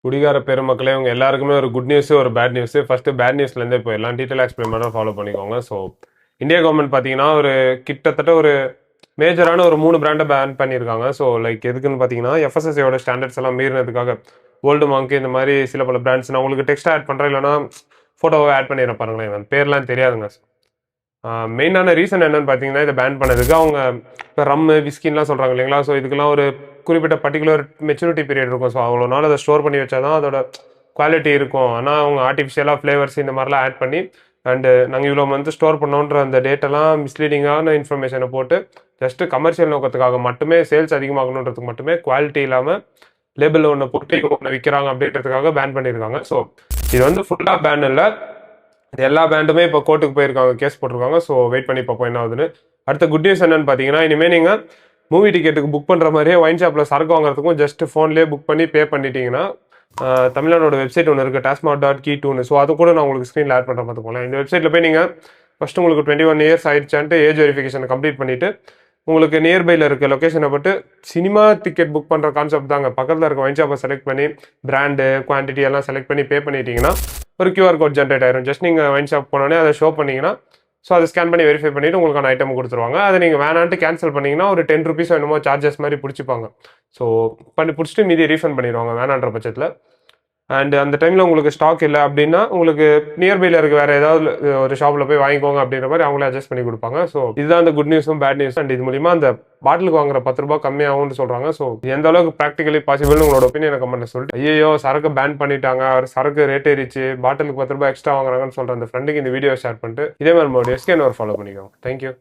குடிகார பெருமக்களே உங்க எல்லாருக்குமே ஒரு குட் நியூஸ் ஒரு பேட் நியூஸ். ஃபர்ஸ்ட் பேட் நியூஸ்லேருந்தே போயிடலாம். டீட்டெயில் எக்ஸ்பிளைன் பண்ண ஃபாலோ பண்ணிக்கோங்க. ஸோ இந்தியா கவர்மெண்ட் பார்த்தீங்கன்னா ஒரு கிட்டத்தட்ட ஒரு மேஜரான ஒரு 3 பிராண்டை பேன் பண்ணியிருக்காங்க. ஸோ லைக் எதுக்குன்னு பார்த்தீங்கன்னா எஃப்எஸ்எஸ்ஐயோட ஸ்டாண்டர்ட்ஸ் எல்லாம் மீறினதுக்காக ஓல்டு மாங்க் இந்த மாதிரி சில பல பிராண்ட்ஸ் நான் உங்களுக்கு டெக்ஸ்ட் ஆட் பண்ணுறேன், இல்லைனா ஃபோட்டோவை ஆட் பண்ணிடுறேன் பாருங்களேன். அந்த பேர்லாம் தெரியாதுங்க. மெயினான ரீசன் என்னன்னு பார்த்தீங்கன்னா இதை பேன் பண்ணதுக்கு அவங்க இப்போ ரம்மு விஸ்கின்லாம் சொல்கிறாங்க இல்லைங்களா. ஸோ இதுக்கெல்லாம் ஒரு குறிப்பிட்ட பர்டிகுலர் மெச்சூரிட்டி பீரியட் இருக்கும். ஸோ அவ்வளோ நாள் அதை ஸ்டோர் பண்ணி வச்சா தான் அதோட குவாலிட்டி இருக்கும். ஆனால் அவங்க ஆர்டிஃபிஷியலாக ஃப்ளேவர்ஸ் இந்த மாதிரிலாம் ஆட் பண்ணி அண்டு நாங்கள் இவ்வளோ வந்து ஸ்டோர் பண்ணோன்ற அந்த டேட்டெல்லாம் மிஸ்லீடிங்கான இன்ஃபர்மேஷனை போட்டு ஜஸ்ட்டு கமர்ஷியல் நோக்கத்துக்காக மட்டுமே சேல்ஸ் அதிகமாகணுன்றதுக்கு மட்டுமே குவாலிட்டி இல்லாமல் லேபிள் ஒன்று போட்டு ஒன்று விற்கிறாங்க அப்படின்றதுக்காக பேன் பண்ணியிருக்காங்க. ஸோ இது வந்து ஃபுல்லாக பேன் இல்லை, இது எல்லா பேண்டுமே இப்போ கோர்ட்டுக்கு போயிருக்காங்க, கேஸ் போட்டிருக்காங்க. ஸோ வெயிட் பண்ணி பார்ப்போம் என்ன ஆகுதுன்னு. அடுத்த குட் நியூஸ் என்னன்னு பார்த்தீங்கன்னா இனிமேல் நீங்கள் மூவி டிக்கெட்டுக்கு புக் பண்ணுற மாதிரியே ஒயின் ஷாப்பில் சரக்கு வாங்குறதுக்கும் ஜஸ்ட் ஃபோன்லேயே புக் பண்ணி பே பண்ணிட்டீங்கன்னா தமிழ்நாடோட வெப்சைட் ஒன்று இருக்குது, tasmart.key2ன்னு. ஸோ அது கூட நான் உங்களுக்கு ஸ்க்ரீனில் ஆட் பண்ணுறேன் பார்த்துக்கோங்களேன். இந்த வெப்சைட்டில் போய் நீங்கள் ஃபஸ்ட்டு உங்களுக்கு 21 இயர்ஸ் ஆயிடுச்சான்ட்டு ஏஜ் வெரிஃபிகேஷனை கம்ப்ளீட் பண்ணிவிட்டு உங்களுக்கு நியர்பையில் இருக்க லொக்கேஷனை பட்டு சினிமா டிக்கெட் புக் பண்ணுற கான்செப்ட் தாங்க. பக்கத்தில் இருக்க ஒயின் ஷாப்பை செலக்ட் பண்ணி பிராண்டு குவான்டிட்டி எல்லாம் செலக்ட் பண்ணி பே பண்ணிட்டீங்கன்னா ஒரு கியூஆர் கோட் ஜென்ரேட் ஆயிரும். ஜஸ்ட் நீங்கள் ஒயின் ஷாப் போனோடனே அதை ஷோ பண்ணிங்கன்னா ஸோ அதை ஸ்கேன் பண்ணி வெரிஃபை பண்ணிவிட்டு உங்களுக்கான ஐட்டம் கொடுத்துருவாங்க. அதை நீங்கள் வேணான்ட்டு கேன்சல் பண்ணிங்கன்னா ஒரு 10 ருபீஸ் என்னமோ சார்ஜஸ் மாதிரி பிடிச்சிப்பாங்க. ஸோ பிடிச்சிட்டு மீதி ரீஃபண்ட் பண்ணிடுவாங்க வேணான்ற பட்சத்தில். அண்ட் அந்த டைமில் உங்களுக்கு ஸ்டாக் இல்லை அப்படின்னா உங்களுக்கு நியர்பையில் இருக்க வேறு ஏதாவது ஒரு ஷாப்பில் போய் வாங்கிக்கோங்க அப்படின்ற மாதிரி அவங்களே அட்ஜஸ்ட் பண்ணி கொடுப்பாங்க. ஸோ இதுதான் அந்த குட் நியூஸும் பேட் நியூஸ். அண்ட் இது மூலிமா அந்த பாட்டிலுக்கு வாங்குற 10 ரூபாய் கம்மியாகும்னு சொல்கிறாங்க. ஸோ எந்த அளவுக்கு ப்ராக்டிகலி பாசிபிள்னு உங்களோட ஒப்பீனியன் கமெண்ட்ல சொல்லிட்டு, ஐயோ சரக்கு பேன் பண்ணிட்டாங்க, சரக்கு ரேட் ஏறிச்சு, பாட்டிலுக்கு 10 ரூபாய் எக்ஸ்ட்ரா வாங்குறாங்கன்னு சொல்கிற அந்த ஃப்ரெண்டுக்கு இந்த வீடியோ ஷேர் பண்ணிட்டு இதே மாதிரி மறுபடியும் எஸ்கேன் ஃபாலோ பண்ணிக்கோங்க. தேங்க்யூ.